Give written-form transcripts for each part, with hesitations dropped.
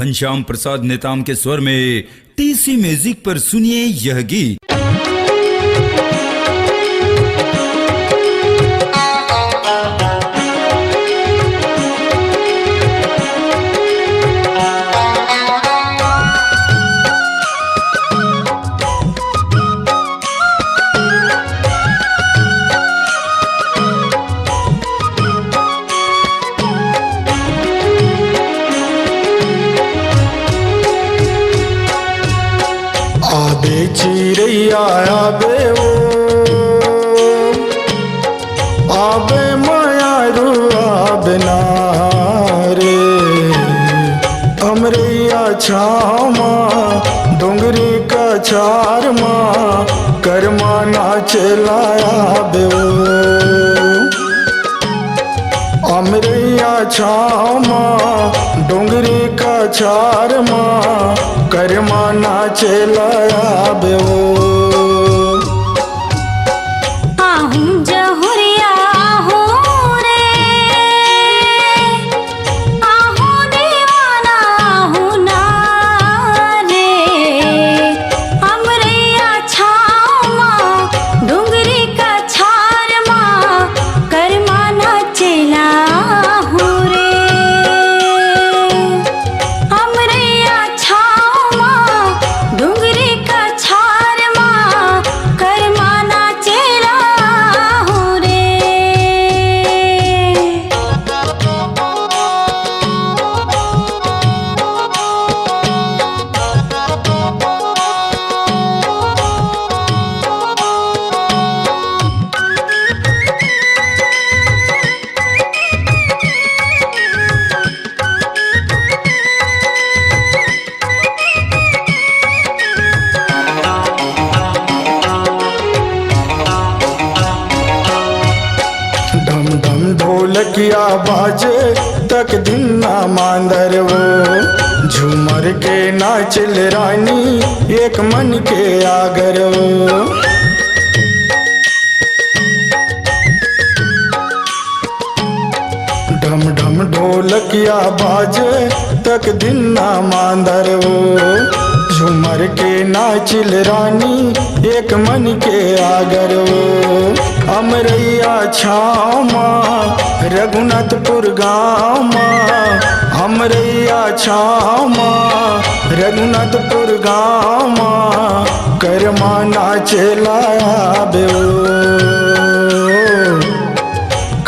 घनश्याम प्रसाद नेताम के स्वर में टीसी म्यूजिक पर सुनिए यह गीत। आबे चिड़ैया आबे ओ आबे मायारू आबे ना रे अमरैया छामा डोंगरी का छार माँ करमा नाचला आबे ओ अमरैया छामा डोंगरी का छार माँ करमा नाचला आबे ओ ढोलकिया बाजे तक दिन ना मांदर वो झूमर के नाचल रानी एक मन के आगर वो ढम ढम ढोलकिया बाजे तक दिन ना मांदर वो झूमर के नाचिल रानी एक मन के आगर वो अमरैया छामा रघुनाथपुर गाँव अमरैया छामा रघुनाथपुर गाँव करमा नाचला आबे ओ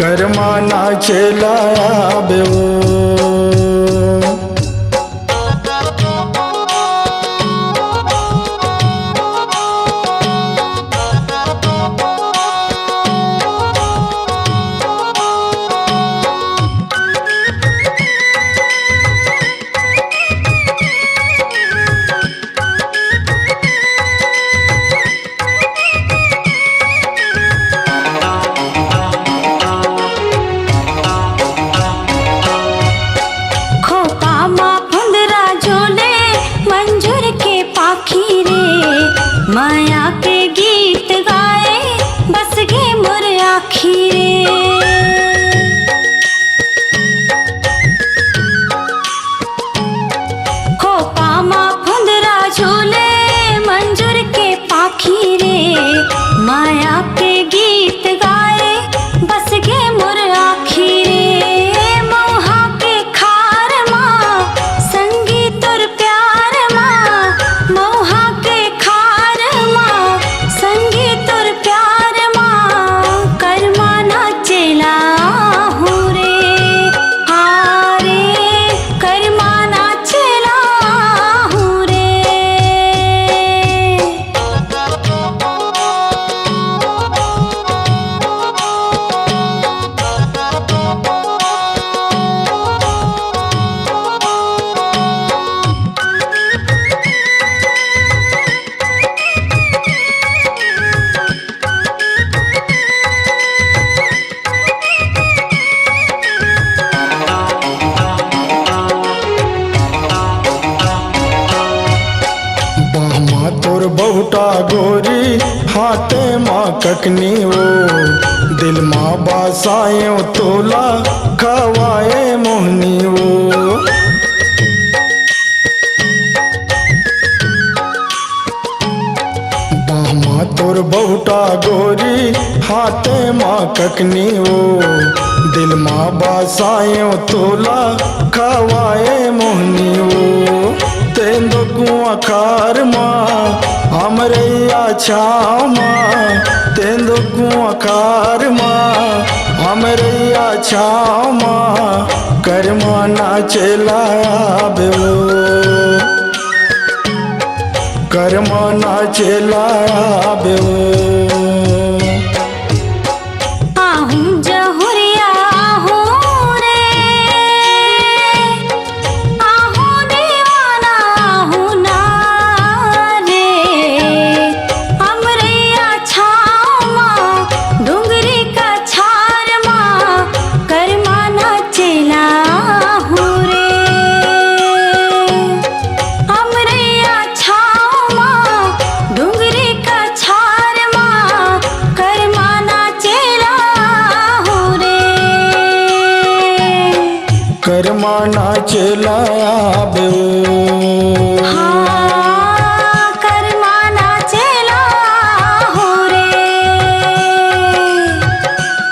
करमा नाचला आबे ओ माया के गीत गाए बस गे मोर आखिरे खोपा माँ फुंदरा झूले मंजूर के पाखी रे माया के गीत गाए बस गे मोर आखिरे मोहा के खार माँ संगीत और प्यार माँ मोहा के संगीत और प्यार माँ करमा नाचला हूँ रे हारे करमा नाचला हूँ रे तोर बहुटा गोरी हाथे माँ ककनी वो दिल माँ बासायों तोला खवाए मोहनी वो माँ तोर बहुटा गोरी हाथे माँ ककनी वो दिल माँ बासायो तोला खवाए मोहनी वो तेंदो कुआ खार माँ हमरैया छाव माँ तेंदो कुआ खार माँ हमरैया छाव माँ कर्मा नाचेला बेवो कर्मा नाचेला बेवो आहूं जहुरिया आहूं रे आहूं दीवाना आहूं ना रे हमरैया छाव माँ डुंगरी का छार माँ कर्मा नाचेला आहूं रे हमरैया छाव माँ डुंगरी का छार माँ कर्मा नाचेला आहूं रे कर्मा नाचेला बेवो हाँ कर्मा नाचेला आहूं रे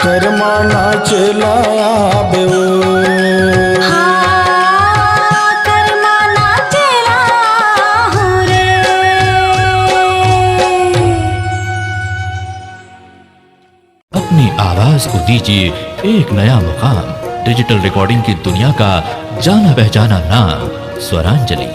कर्मा नाचेला बेवो हाँ कर्मा नाचेला आहूं रे अपनी आवाज को दीजिए एक नया मुकाम। डिजिटल रिकॉर्डिंग की दुनिया का जाना पहचाना नाम स्वरांजलि,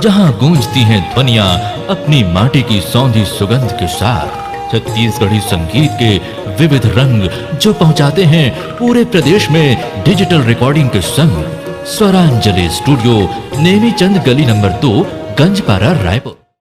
जहां गूंजती हैं ध्वनियां अपनी माटी की सौंधी सुगंध के साथ। छत्तीसगढ़ी संगीत के विविध रंग जो पहुंचाते हैं पूरे प्रदेश में डिजिटल रिकॉर्डिंग के संग। स्वरांजलि स्टूडियो, नेमीचंद गली नंबर 2, गंजपारा, रायपुर।